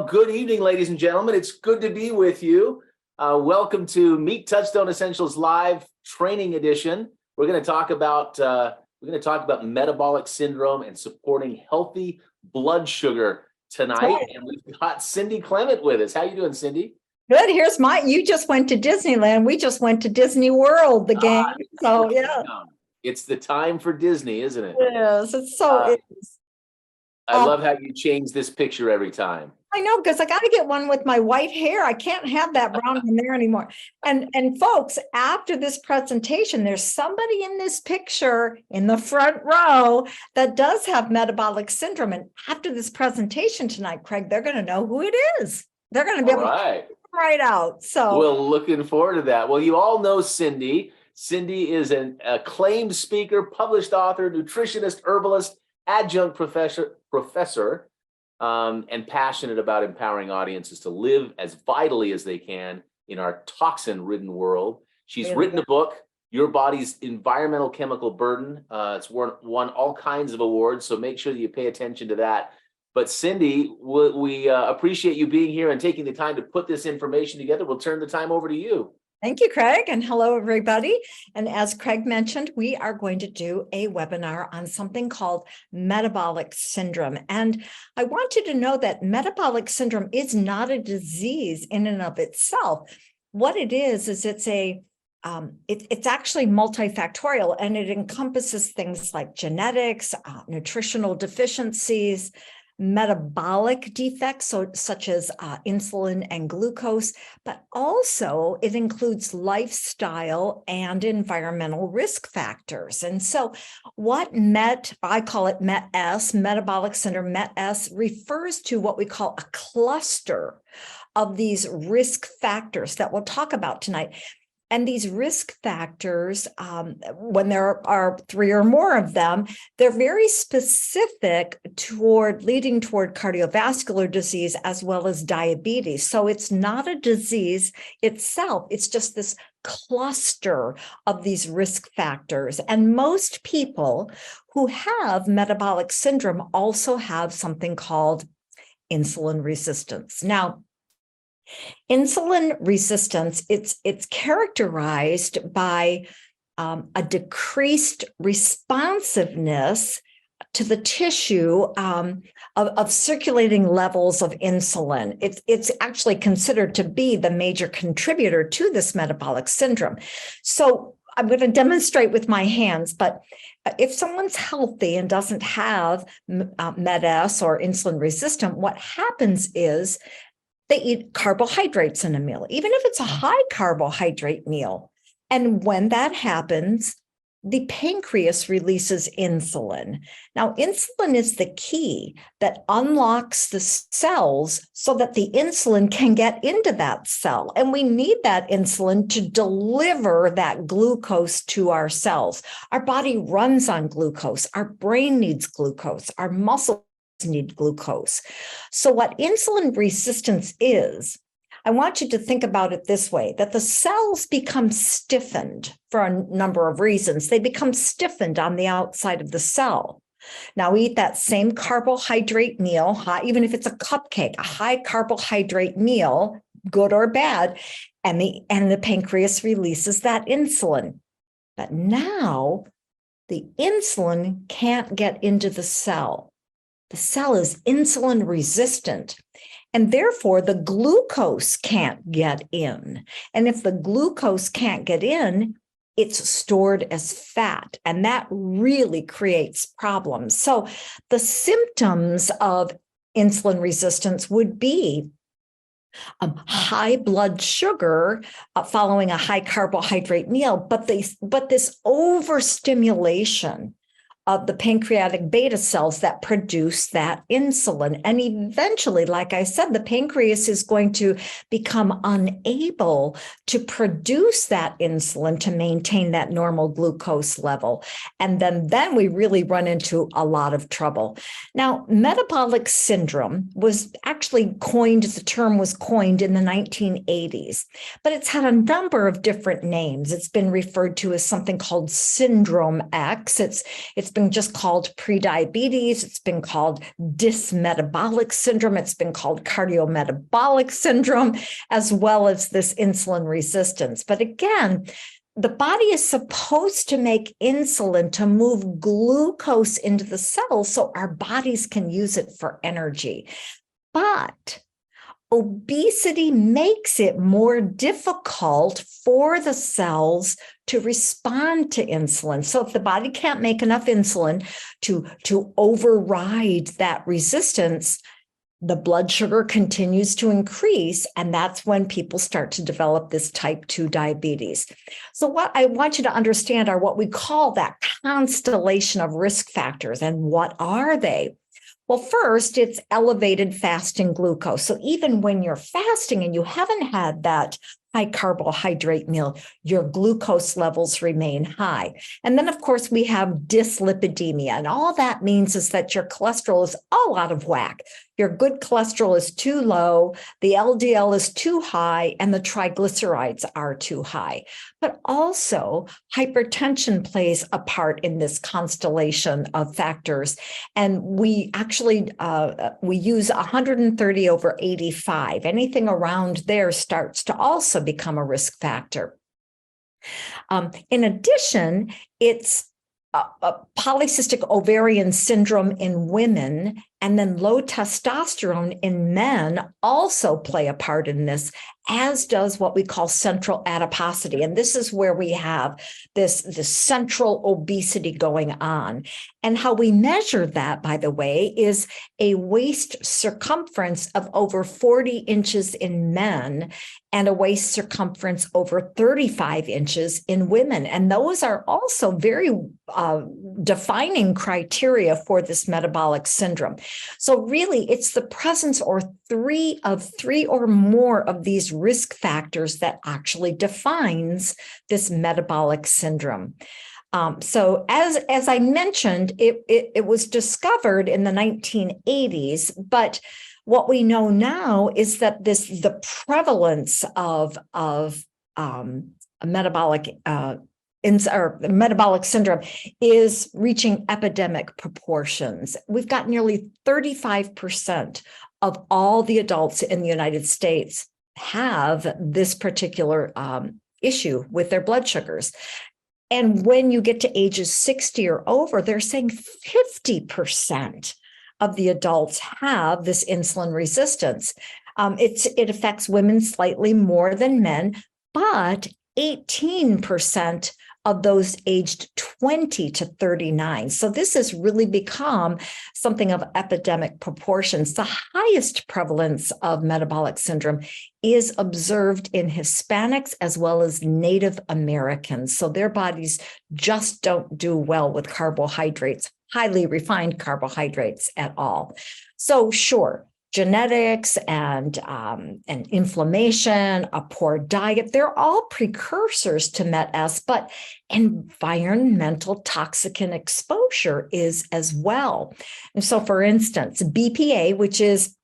Well, good evening, ladies and gentlemen. It's good to be with you. Welcome to Meet Touchstone Essentials Live Training Edition. We're going to talk about metabolic syndrome and supporting healthy blood sugar tonight. Right. And we've got Cindy Klement with us. How you doing, Cindy? Good. You just went to Disneyland. We just went to Disney World, the gang. So yeah. It's the time for Disney, isn't it? Yes, it's so it is. I love how you change this picture every time. I know, because I got to get one with my white hair. I can't have that brown in there anymore. And folks, after this presentation, there's somebody in this picture in the front row that does have metabolic syndrome. And after this presentation tonight, Craig, they're going to know who it is. They're going to be able to right out. So we're looking forward to that. Well, you all know Cindy. Cindy is an acclaimed speaker, published author, nutritionist, herbalist, adjunct professor, and passionate about empowering audiences to live as vitally as they can in our toxin-ridden world. She's written a book, Your Body's Environmental Chemical Burden. It's won all kinds of awards, so make sure that you pay attention to that. But Cindy, we appreciate you being here and taking the time to put this information together. We'll turn the time over to you. Thank you, Craig, and hello, everybody. And as Craig mentioned, we are going to do a webinar on something called metabolic syndrome. And I want you to know that metabolic syndrome is not a disease in and of itself. What it is it's actually multifactorial, and it encompasses things like genetics, nutritional deficiencies, metabolic defects, such as insulin and glucose, but also it includes lifestyle and environmental risk factors. And so what I call it MET-S, metabolic syndrome, MET-S refers to what we call a cluster of these risk factors that we'll talk about tonight. And these risk factors, when there are three or more of them, they're very specific leading toward cardiovascular disease as well as diabetes. So it's not a disease itself. It's just this cluster of these risk factors. And most people who have metabolic syndrome also have something called insulin resistance. Now, insulin resistance, it's characterized by a decreased responsiveness to the tissue of circulating levels of insulin. It's actually considered to be the major contributor to this metabolic syndrome. So I'm going to demonstrate with my hands, but if someone's healthy and doesn't have MET-S or insulin resistant, what happens is they eat carbohydrates in a meal, even if it's a high carbohydrate meal. And when that happens, the pancreas releases insulin. Now, insulin is the key that unlocks the cells so that the insulin can get into that cell. And we need that insulin to deliver that glucose to our cells. Our body runs on glucose. Our brain needs glucose. Our muscles need glucose. So what insulin resistance is, I want you to think about it this way, that the cells become stiffened for a number of reasons. They become stiffened on the outside of the cell. Now, we eat that same carbohydrate meal, even if it's a cupcake, a high carbohydrate meal, good or bad, and the pancreas releases that insulin. But now the insulin can't get into the cell. The cell is insulin resistant, and therefore the glucose can't get in. And if the glucose can't get in, it's stored as fat, and that really creates problems. So the symptoms of insulin resistance would be high blood sugar following a high carbohydrate meal, but this overstimulation of the pancreatic beta cells that produce that insulin. And eventually, like I said, the pancreas is going to become unable to produce that insulin to maintain that normal glucose level. And then we really run into a lot of trouble. Now, metabolic syndrome was actually coined, the term was coined in the 1980s, but it's had a number of different names. It's been referred to as something called Syndrome X. It's been just called prediabetes. It's been called dysmetabolic syndrome. It's been called cardiometabolic syndrome, as well as this insulin resistance. But again, the body is supposed to make insulin to move glucose into the cells so our bodies can use it for energy. But obesity makes it more difficult for the cells to respond to insulin. So if the body can't make enough insulin to override that resistance, the blood sugar continues to increase, and that's when people start to develop this type 2 diabetes. So what I want you to understand are what we call that constellation of risk factors. And what are they? Well, first, it's elevated fasting glucose. So even when you're fasting and you haven't had that high carbohydrate meal, your glucose levels remain high. And then, of course, we have dyslipidemia. And all that means is that your cholesterol is all out of whack. Your good cholesterol is too low, the LDL is too high, and the triglycerides are too high. But also, hypertension plays a part in this constellation of factors. And we actually, we use 130/85. Anything around there starts to also become a risk factor. In addition, it's polycystic ovarian syndrome in women and then low testosterone in men also play a part in this, as does what we call central adiposity. And this is where we have this central obesity going on. And how we measure that, by the way, is a waist circumference of over 40 inches in men and a waist circumference over 35 inches in women. And those are also very defining criteria for this metabolic syndrome. So really, it's the presence of three or more of these risk factors that actually defines this metabolic syndrome. So as I mentioned, it was discovered in the 1980s, but what we know now is that the prevalence of metabolic syndrome is reaching epidemic proportions. We've got nearly 35% of all the adults in the United States have this particular issue with their blood sugars. And when you get to ages 60 or over, they're saying 50% of the adults have this insulin resistance. It affects women slightly more than men, but 18% of those aged 20 to 39. So this has really become something of epidemic proportions. The highest prevalence of metabolic syndrome is observed in Hispanics as well as Native Americans. So their bodies just don't do well with carbohydrates, highly refined carbohydrates at all. So sure, genetics and inflammation, a poor diet, they're all precursors to MET-S, but environmental toxicant exposure is as well. And so, for instance, BPA, which is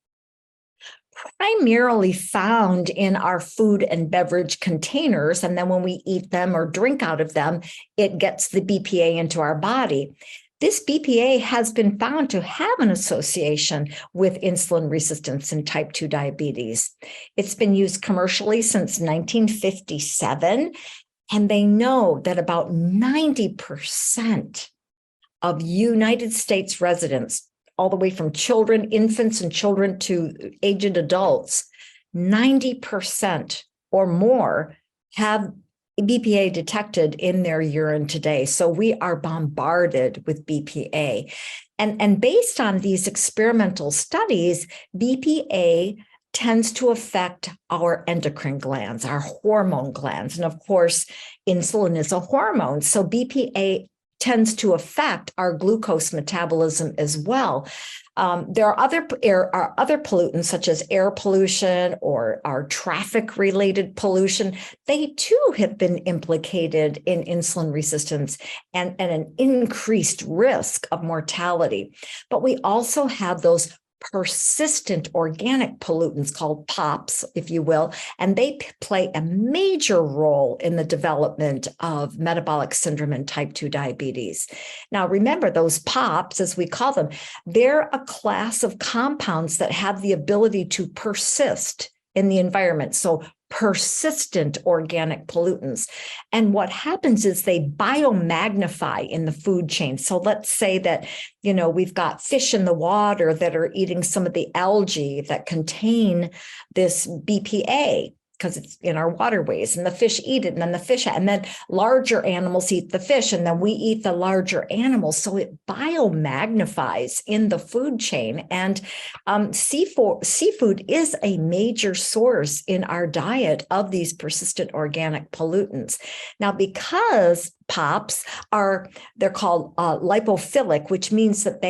primarily found in our food and beverage containers, and then when we eat them or drink out of them, it gets the BPA into our body. This BPA has been found to have an association with insulin resistance and type 2 diabetes. It's been used commercially since 1957, and they know that about 90% of United States residents, all the way from children, infants, and children to aged adults, 90% or more have BPA detected in their urine today. So we are bombarded with BPA. And based on these experimental studies, BPA tends to affect our endocrine glands, our hormone glands. And of course, insulin is a hormone. So BPA tends to affect our glucose metabolism as well. There are other pollutants such as air pollution or our traffic-related pollution. They too have been implicated in insulin resistance and an increased risk of mortality. But we also have those persistent organic pollutants called POPs, if you will, and they play a major role in the development of metabolic syndrome and type 2 diabetes. Now, remember, those POPs, as we call them, they're a class of compounds that have the ability to persist in the environment. So persistent organic pollutants. And what happens is they biomagnify in the food chain. So let's say that, we've got fish in the water that are eating some of the algae that contain this BPA, because it's in our waterways, and the fish eat it, and then larger animals eat the fish, and then we eat the larger animals. So it biomagnifies in the food chain. And seafood is a major source in our diet of these persistent organic pollutants. Now, because POPs they're called lipophilic, which means that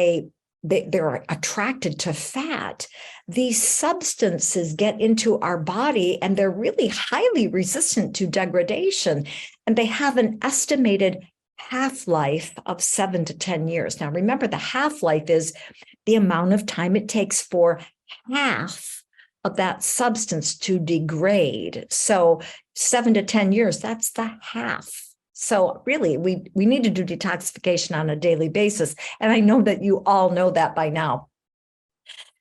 they're attracted to fat. These substances get into our body and they're really highly resistant to degradation. And they have an estimated half-life of 7 to 10 years. Now, remember, the half-life is the amount of time it takes for half of that substance to degrade. So 7 to 10 years, that's the half. So really, we need to do detoxification on a daily basis. And I know that you all know that by now.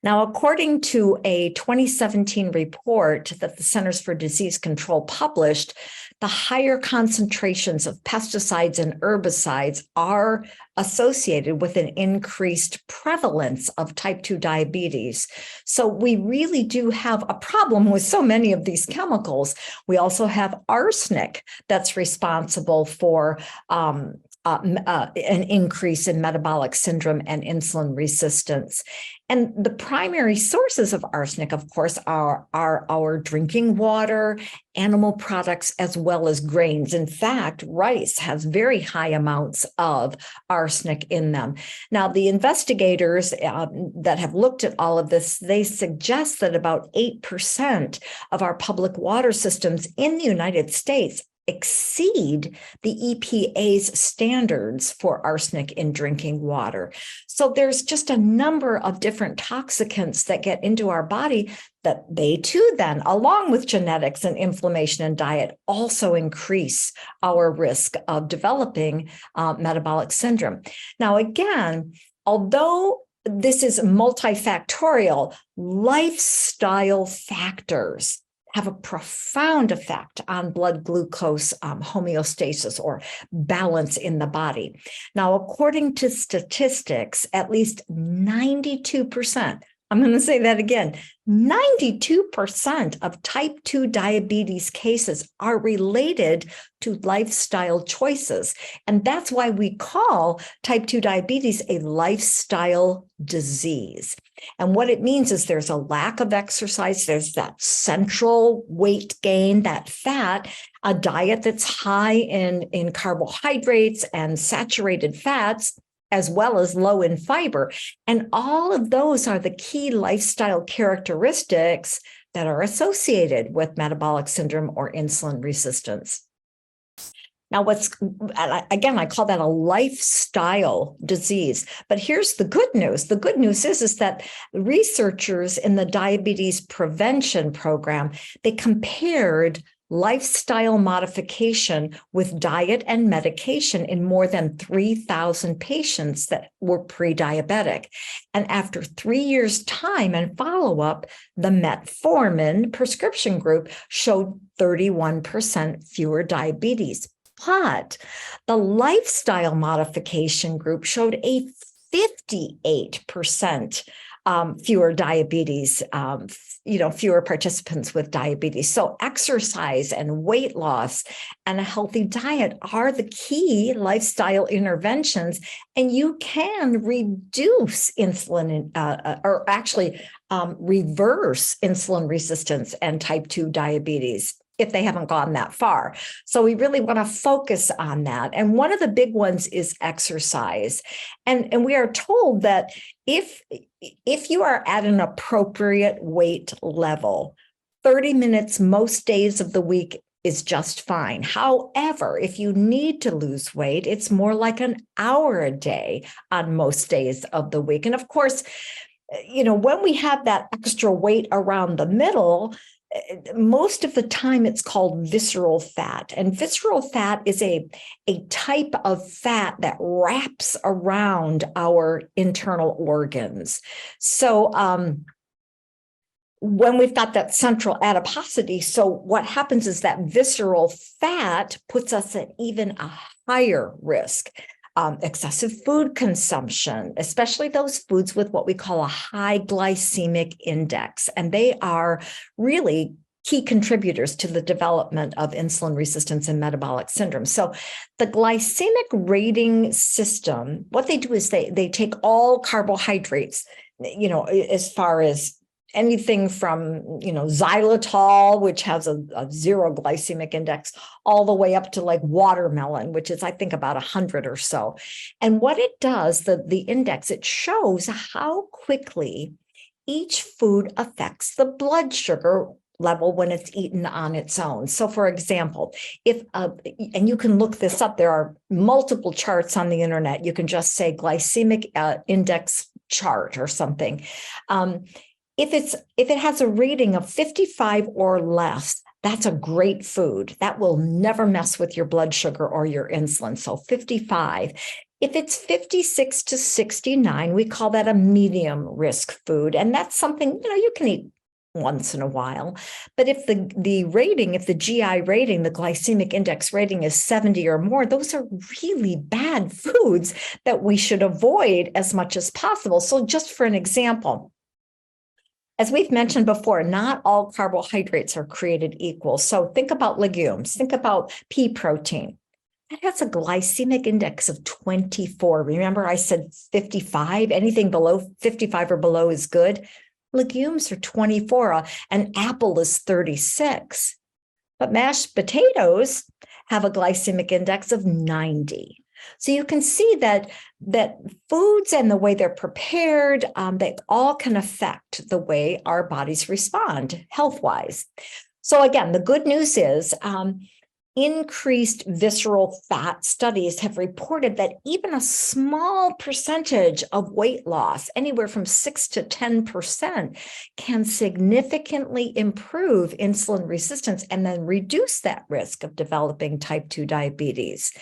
Now, according to a 2017 report that the Centers for Disease Control published, the higher concentrations of pesticides and herbicides are associated with an increased prevalence of type 2 diabetes. So we really do have a problem with so many of these chemicals. We also have arsenic that's responsible for an increase in metabolic syndrome and insulin resistance. And the primary sources of arsenic, of course, are our drinking water, animal products, as well as grains. In fact, rice has very high amounts of arsenic in them. Now, the investigators that have looked at all of this, they suggest that about 8% of our public water systems in the United States exceed the EPA's standards for arsenic in drinking water. So there's just a number of different toxicants that get into our body that they too then, along with genetics and inflammation and diet, also increase our risk of developing metabolic syndrome. Now, again, although this is multifactorial, lifestyle factors have a profound effect on blood glucose homeostasis or balance in the body. Now, according to statistics, at least 92%, I'm going to say that again, 92% of type 2 diabetes cases are related to lifestyle choices. And that's why we call type 2 diabetes a lifestyle disease. And what it means is there's a lack of exercise, there's that central weight gain, that fat, a diet that's high in carbohydrates and saturated fats, as well as low in fiber. And all of those are the key lifestyle characteristics that are associated with metabolic syndrome or insulin resistance. Now, I call that a lifestyle disease. But here's the good news. The good news is that researchers in the diabetes prevention program, they compared lifestyle modification with diet and medication in more than 3,000 patients that were pre-diabetic. And after 3 years' time and follow-up, the metformin prescription group showed 31% fewer diabetes. But the lifestyle modification group showed a 58% fewer diabetes, fewer participants with diabetes. So exercise and weight loss and a healthy diet are the key lifestyle interventions, and you can reduce insulin or actually reverse insulin resistance and type 2 diabetes if they haven't gone that far. So we really want to focus on that. And one of the big ones is exercise. And we are told that if you are at an appropriate weight level, 30 minutes most days of the week is just fine. However, if you need to lose weight, it's more like an hour a day on most days of the week. And of course, when we have that extra weight around the middle, most of the time it's called visceral fat. And visceral fat is a type of fat that wraps around our internal organs. So when we've got that central adiposity, so what happens is that visceral fat puts us at even a higher risk. Excessive food consumption, especially those foods with what we call a high glycemic index. And they are really key contributors to the development of insulin resistance and metabolic syndrome. So the glycemic rating system, what they do is they take all carbohydrates, as far as anything from, xylitol, which has a 0 glycemic index, all the way up to like watermelon, which is, I think, about 100 or so. And what it does, the index, it shows how quickly each food affects the blood sugar level when it's eaten on its own. So for example, and you can look this up, there are multiple charts on the internet. You can just say glycemic index chart or something. If it has a rating of 55 or less, that's a great food. That will never mess with your blood sugar or your insulin. So 55. If it's 56 to 69, we call that a medium risk food. And that's something, you can eat once in a while. But if the rating, if the GI rating, the glycemic index rating is 70 or more, those are really bad foods that we should avoid as much as possible. So just for an example, as we've mentioned before, not all carbohydrates are created equal. So think about legumes, think about pea protein. That has a glycemic index of 24. Remember, I said 55, anything below 55 or below is good. Legumes are 24, an apple is 36. But mashed potatoes have a glycemic index of 90. So you can see that foods and the way they're prepared, they all can affect the way our bodies respond health-wise. So again, the good news is increased visceral fat studies have reported that even a small percentage of weight loss, anywhere from 6 to 10%, can significantly improve insulin resistance and then reduce that risk of developing type 2 diabetes.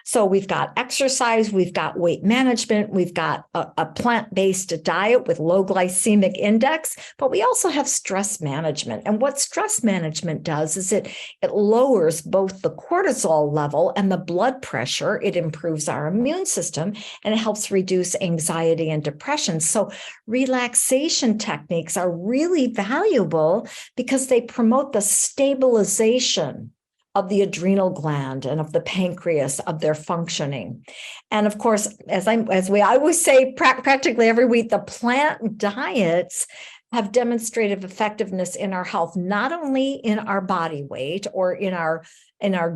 So we've got exercise, we've got weight management, we've got a plant-based diet with low glycemic index, but we also have stress management. And what stress management does is it lowers both the cortisol level and the blood pressure. It improves our immune system and it helps reduce anxiety and depression. So relaxation techniques are really valuable because they promote the stabilization of the adrenal gland and of the pancreas, of their functioning. And of course, as we always say practically every week, the plant diets have demonstrated effectiveness in our health, not only in our body weight or in our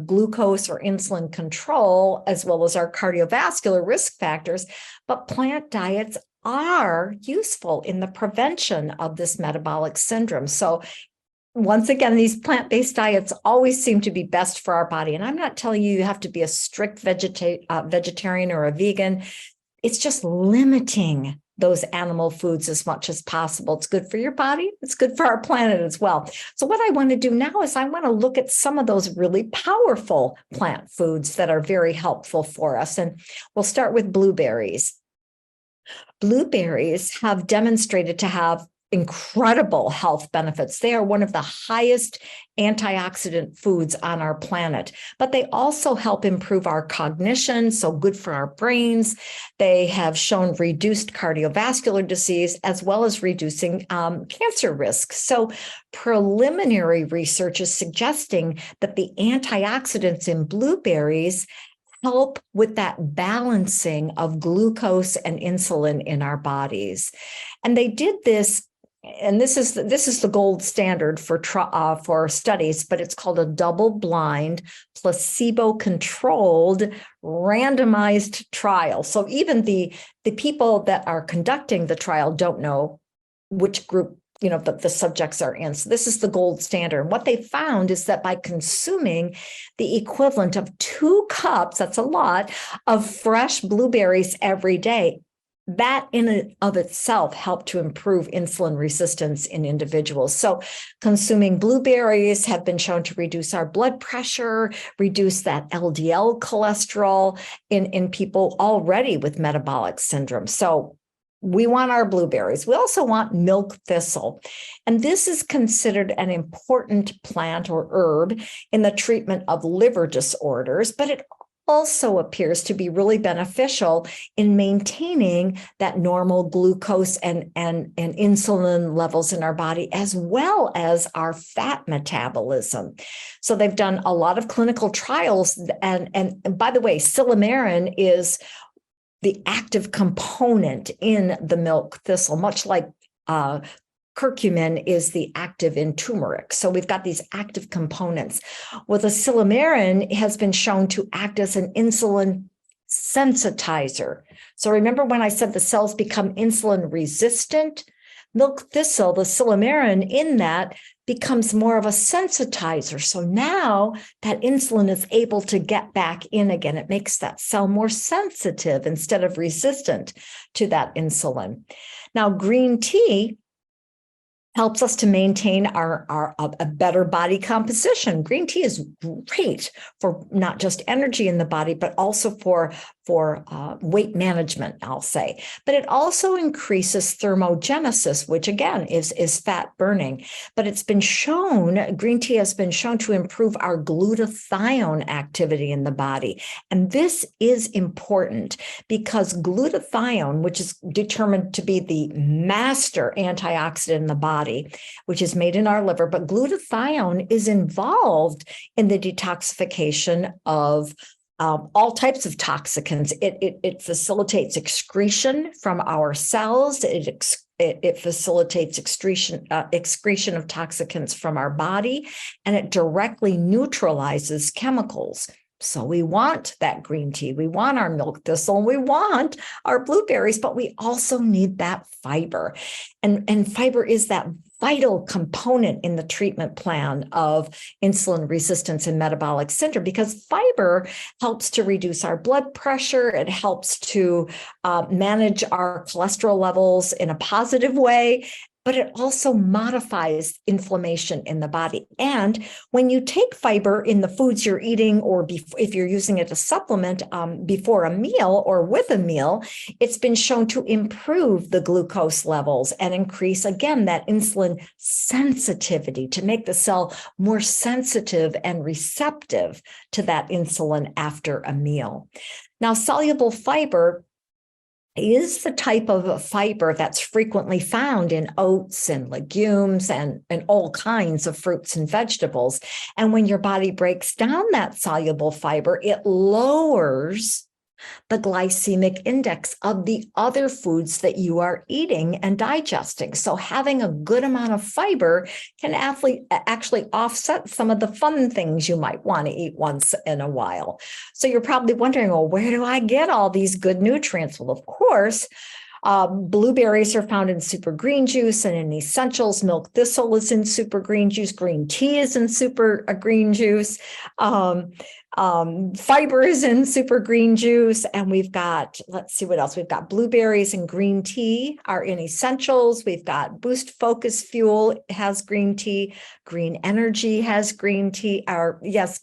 glucose or insulin control, as well as our cardiovascular risk factors, but plant diets are useful in the prevention of this metabolic syndrome. So once again, these plant-based diets always seem to be best for our body. And I'm not telling you have to be a strict vegetarian or a vegan. It's just limiting those animal foods as much as possible. It's good for your body. It's good for our planet as well. So what I want to do now is I want to look at some of those really powerful plant foods that are very helpful for us. And we'll start with blueberries. Blueberries have demonstrated to have incredible health benefits. They are one of the highest antioxidant foods on our planet, but they also help improve our cognition, so good for our brains. They have shown reduced cardiovascular disease as well as reducing cancer risk. So preliminary research is suggesting that the antioxidants in blueberries help with that balancing of glucose and insulin in our bodies. And they did this, and this is the gold standard for studies, but it's called a double-blind, placebo-controlled, randomized trial. So even the people that are conducting the trial don't know which group the subjects are in. So this is the gold standard. What they found is that by consuming the equivalent of 2 cups, that's a lot, of fresh blueberries every day, that in and of itself helped to improve insulin resistance in individuals. So consuming blueberries have been shown to reduce our blood pressure, reduce that LDL cholesterol in people already with metabolic syndrome. So we want our blueberries. We also want milk thistle. And this is considered an important plant or herb in the treatment of liver disorders, but it also appears to be really beneficial in maintaining that normal glucose and insulin levels in our body, as well as our fat metabolism. So they've done a lot of clinical trials. And by the way, silymarin is the active component in the milk thistle, much like curcumin is the active in turmeric. So we've got these active components. Well, the silymarin has been shown to act as an insulin sensitizer. So remember when I said the cells become insulin resistant? Milk thistle, the silymarin in that becomes more of a sensitizer. So now that insulin is able to get back in again. It makes that cell more sensitive instead of resistant to that insulin. Now, green tea helps us to maintain a better body composition. Green tea is great for not just energy in the body, but also for weight management, I'll say. But it also increases thermogenesis, which again is fat burning. But it's been shown, green tea has been shown to improve our glutathione activity in the body. And this is important because glutathione, which is determined to be the master antioxidant in the body, which is made in our liver, but glutathione is involved in the detoxification of all types of toxicants. It facilitates excretion from our cells. It facilitates excretion of toxicants from our body, and it directly neutralizes chemicals. So we want that green tea, we want our milk thistle, we want our blueberries, but we also need that fiber. And fiber is that vital component in the treatment plan of insulin resistance and metabolic syndrome, because fiber helps to reduce our blood pressure. It helps to manage our cholesterol levels in a positive way, but it also modifies inflammation in the body. And when you take fiber in the foods you're eating, or if you're using it as a supplement before a meal or with a meal, it's been shown to improve the glucose levels and increase, again, that insulin sensitivity, to make the cell more sensitive and receptive to that insulin after a meal. Now, soluble fiber is the type of fiber that's frequently found in oats and legumes and all kinds of fruits and vegetables. And when your body breaks down that soluble fiber, it lowers the glycemic index of the other foods that you are eating and digesting. So having a good amount of fiber can actually offset some of the fun things you might want to eat once in a while. So you're probably wondering, well, where do I get all these good nutrients? Well, of course, blueberries are found in super green juice and in essentials. Milk thistle is in super green juice. Green tea is in super green juice. Fiber is in super green juice. And we've got, let's see what else. We've got blueberries and green tea are in essentials. We've got Boost Focus Fuel has green tea. Green Energy has green tea,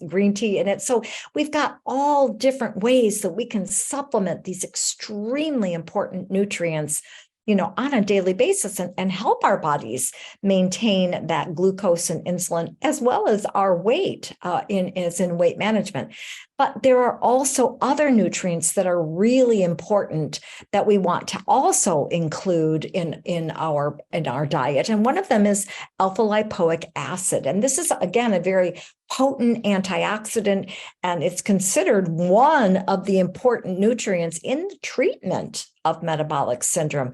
green tea in it. So we've got all different ways that we can supplement these extremely important nutrients, on a daily basis and help our bodies maintain that glucose and insulin, as well as our weight in weight management. But there are also other nutrients that are really important that we want to also include in our diet. And one of them is alpha lipoic acid. And this is, again, a very potent antioxidant, and it's considered one of the important nutrients in the treatment of metabolic syndrome.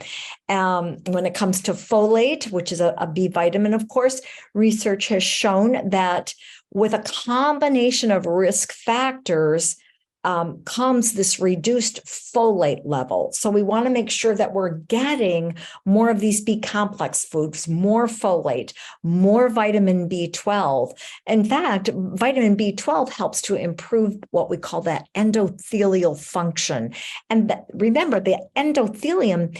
When it comes to folate, which is a B vitamin, of course, research has shown that with a combination of risk factors, comes this reduced folate level. So we want to make sure that we're getting more of these B complex foods, more folate, more vitamin B12. In fact, vitamin B12 helps to improve what we call that endothelial function. And remember, the endothelium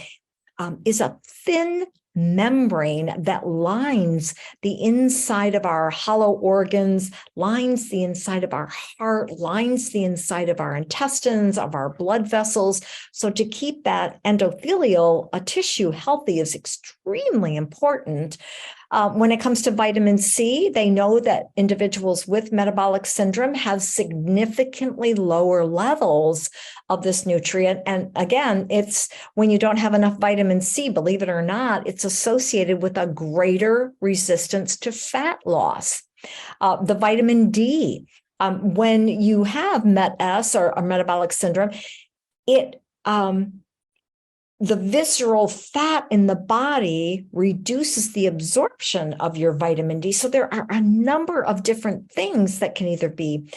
is a thin membrane that lines the inside of our hollow organs, lines the inside of our heart, lines the inside of our intestines, of our blood vessels. So to keep that endothelial tissue healthy is extremely important. When it comes to vitamin C, they know that individuals with metabolic syndrome have significantly lower levels of this nutrient. And again, it's when you don't have enough vitamin C, believe it or not, it's associated with a greater resistance to fat loss. The vitamin D, when you have MET-S or metabolic syndrome, the visceral fat in the body reduces the absorption of your vitamin D. So there are a number of different things that can either be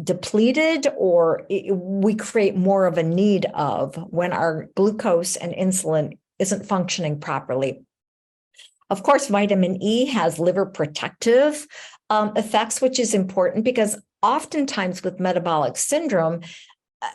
depleted or we create more of a need of when our glucose and insulin isn't functioning properly. Of course, vitamin E has liver protective effects, which is important because oftentimes with metabolic syndrome,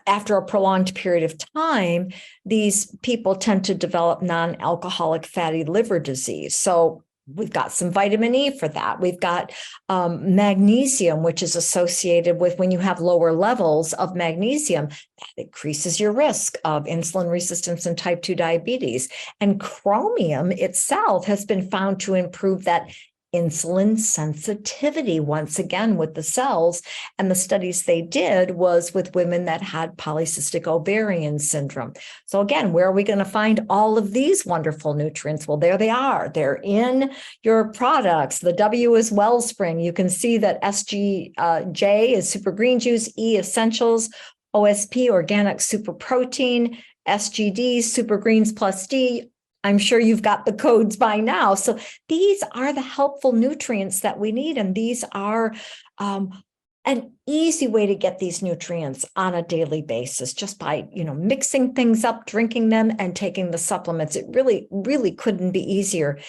after a prolonged period of time, these people tend to develop non-alcoholic fatty liver disease. So we've got some vitamin E for that. We've got magnesium, which is associated with when you have lower levels of magnesium, that increases your risk of insulin resistance and type 2 diabetes. And chromium itself has been found to improve that insulin sensitivity once again with the cells. And the studies they did was with women that had polycystic ovarian syndrome. So again, where are we going to find all of these wonderful nutrients? Well, there they are. They're in your products. The W is Wellspring. You can see that SGJ is super green juice, E essentials, OSP organic super protein, SGD super greens plus D. I'm sure you've got the codes by now. So these are the helpful nutrients that we need. And these are an easy way to get these nutrients on a daily basis, just by, mixing things up, drinking them, and taking the supplements. It really, really couldn't be easier.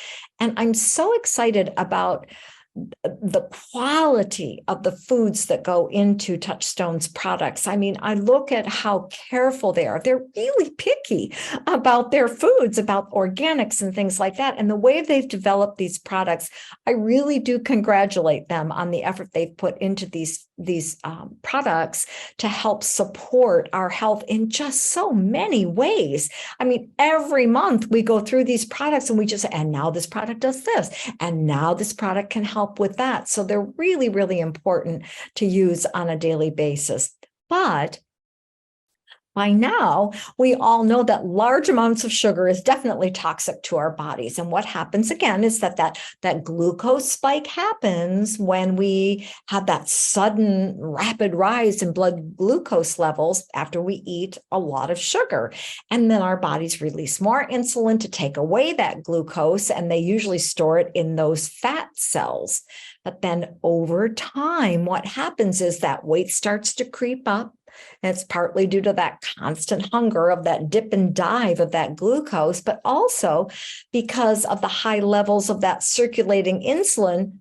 And I'm so excited about the quality of the foods that go into Touchstone's products. I mean, I look at how careful they are. They're really picky about their foods, about organics and things like that. And the way they've developed these products, I really do congratulate them on the effort they've put into these products to help support our health in just so many ways. I mean, every month we go through these products and and now this product does this, and now this product can help with that. So they're really, really important to use on a daily basis. But by now, we all know that large amounts of sugar is definitely toxic to our bodies. And what happens again is that glucose spike happens when we have that sudden rapid rise in blood glucose levels after we eat a lot of sugar. And then our bodies release more insulin to take away that glucose, and they usually store it in those fat cells. But then over time, what happens is that weight starts to creep up. And it's partly due to that constant hunger of that dip and dive of that glucose, but also because of the high levels of that circulating insulin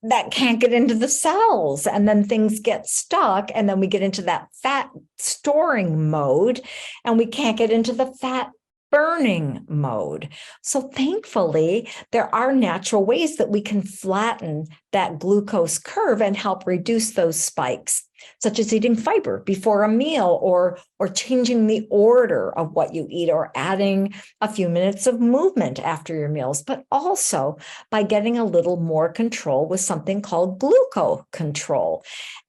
that can't get into the cells. And then things get stuck. And then we get into that fat storing mode, and we can't get into the fat burning mode. So thankfully, there are natural ways that we can flatten that glucose curve and help reduce those spikes, such as eating fiber before a meal, or changing the order of what you eat, or adding a few minutes of movement after your meals, but also by getting a little more control with something called Gluco Control.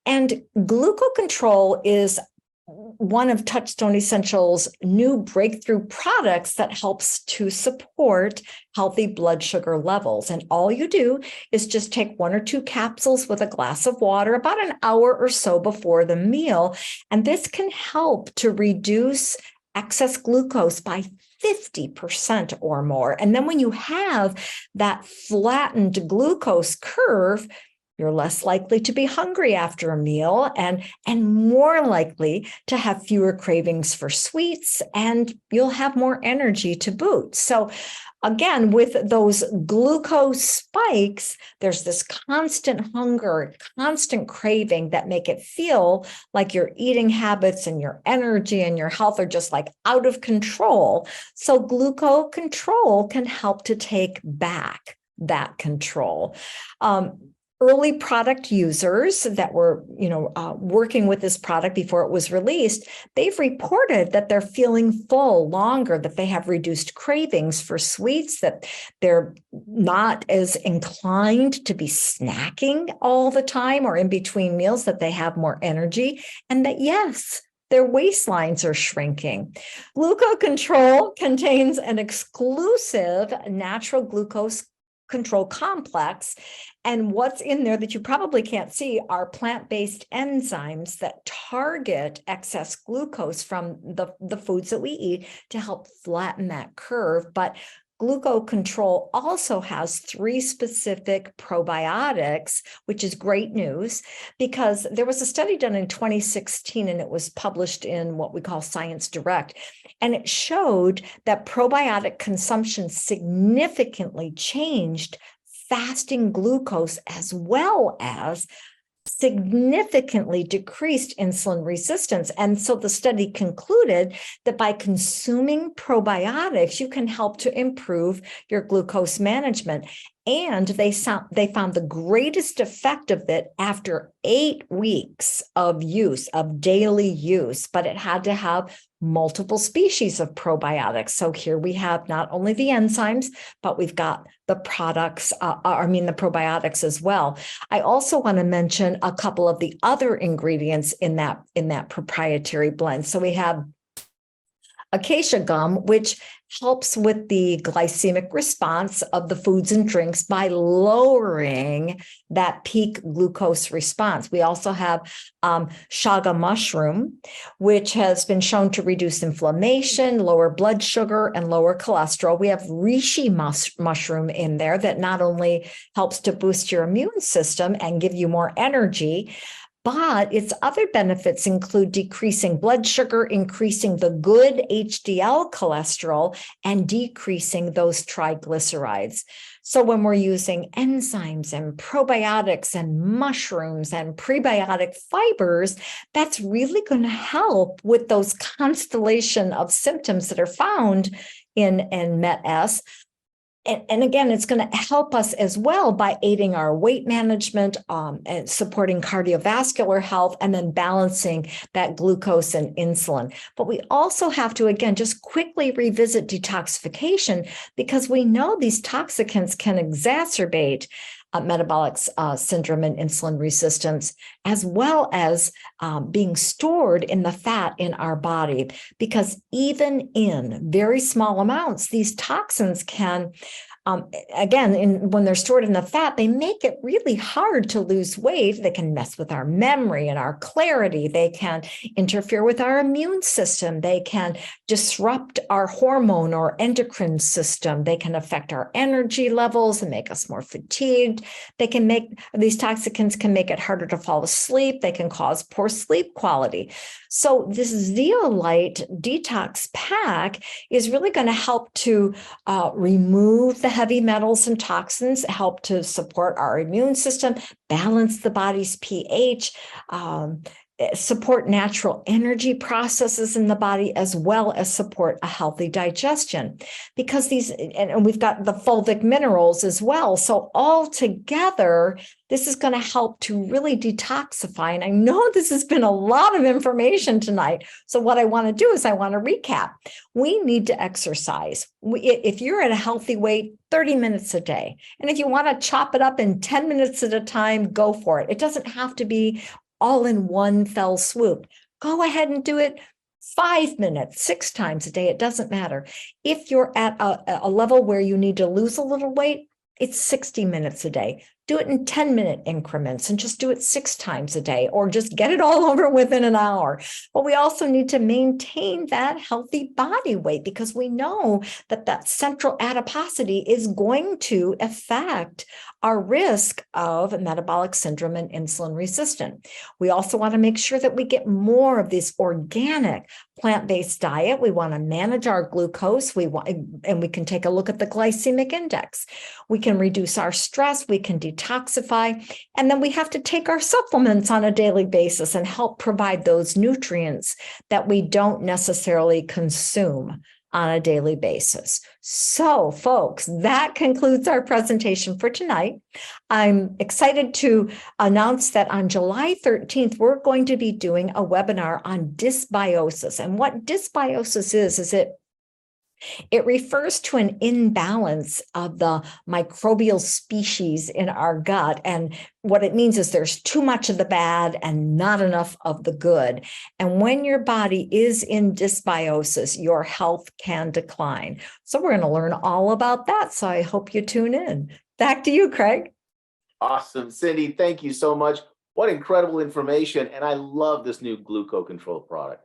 And Gluco Control is one of Touchstone Essentials' new breakthrough products that helps to support healthy blood sugar levels. And all you do is just take 1 or 2 capsules with a glass of water about an hour or so before the meal. And this can help to reduce excess glucose by 50% or more. And then when you have that flattened glucose curve, You're less likely to be hungry after a meal and more likely to have fewer cravings for sweets, and you'll have more energy to boot. So again, with those glucose spikes, there's this constant hunger, constant craving that make it feel like your eating habits and your energy and your health are just like out of control. So Gluco Control can help to take back that control. Early product users that were, working with this product before it was released, they've reported that they're feeling full longer, that they have reduced cravings for sweets, that they're not as inclined to be snacking all the time or in between meals, that they have more energy, and that, yes, their waistlines are shrinking. Gluco Control contains an exclusive natural glucose control complex. And what's in there that you probably can't see are plant-based enzymes that target excess glucose from the foods that we eat to help flatten that curve. But Gluco Control also has 3 specific probiotics, which is great news, because there was a study done in 2016 and it was published in what we call Science Direct. And it showed that probiotic consumption significantly changed fasting glucose, as well as significantly decreased insulin resistance. And so the study concluded that by consuming probiotics, you can help to improve your glucose management. And they found the greatest effect of it after 8 weeks of use, of daily use, but it had to have multiple species of probiotics. So here we have not only the enzymes, but we've got the products, the probiotics as well. I also want to mention a couple of the other ingredients in that proprietary blend. So we have acacia gum, which helps with the glycemic response of the foods and drinks by lowering that peak glucose response. We also have chaga mushroom, which has been shown to reduce inflammation, lower blood sugar, and lower cholesterol. We have reishi mushroom in there that not only helps to boost your immune system and give you more energy, but its other benefits include decreasing blood sugar, increasing the good HDL cholesterol, and decreasing those triglycerides. So when we're using enzymes and probiotics and mushrooms and prebiotic fibers, that's really going to help with those constellation of symptoms that are found in MET-S. And again, it's going to help us as well by aiding our weight management, and supporting cardiovascular health, and then balancing that glucose and insulin. But we also have to, again, just quickly revisit detoxification, because we know these toxicants can exacerbate metabolic syndrome and insulin resistance, as well as being stored in the fat in our body. Because even in very small amounts, these toxins can, when they're stored in the fat, they make it really hard to lose weight. They can mess with our memory and our clarity. They can interfere with our immune system. They can disrupt our hormone or endocrine system. They can affect our energy levels and make us more fatigued. These toxicants can make it harder to fall asleep. They can cause poor sleep quality. So this zeolite detox pack is really going to help to remove the heavy metals and toxins, help to support our immune system, balance the body's pH, support natural energy processes in the body, as well as support a healthy digestion. Because and we've got the fulvic minerals as well. So all together, this is going to help to really detoxify. And I know this has been a lot of information tonight. So what I want to do is I want to recap. We need to exercise. If you're at a healthy weight, 30 minutes a day. And if you want to chop it up in 10 minutes at a time, go for it. It doesn't have to be all in one fell swoop. Go ahead and do it 5 minutes, 6 times a day. It doesn't matter. If you're at a level where you need to lose a little weight, it's 60 minutes a day. do it in 10-minute increments and just do it 6 times a day, or just get it all over within an hour. But we also need to maintain that healthy body weight, because we know that that central adiposity is going to affect our risk of metabolic syndrome and insulin resistant. We also want to make sure that we get more of this organic plant-based diet. We want to manage our glucose. And we can take a look at the glycemic index. We can reduce our stress. We can detoxify. And then we have to take our supplements on a daily basis and help provide those nutrients that we don't necessarily consume on a daily basis. So, folks, that concludes our presentation for tonight. I'm excited to announce that on July 13th, we're going to be doing a webinar on dysbiosis. And what dysbiosis is it refers to an imbalance of the microbial species in our gut. And what it means is there's too much of the bad and not enough of the good. And when your body is in dysbiosis, your health can decline. So we're going to learn all about that. So I hope you tune in. Back to you, Craig. Awesome. Cindy, thank you so much. What incredible information. And I love this new Gluco Control product.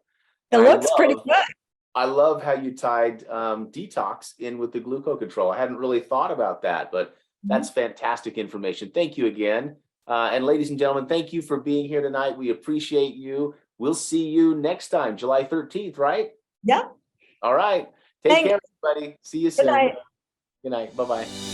It looks pretty good. I love how you tied detox in with the Gluco Control. I hadn't really thought about that, but that's fantastic information. Thank you again. And ladies and gentlemen, thank you for being here tonight. We appreciate you. We'll see you next time, July 13th, right? Yeah. All right. Take care, everybody. See you soon. Good night. Good night. Bye-bye.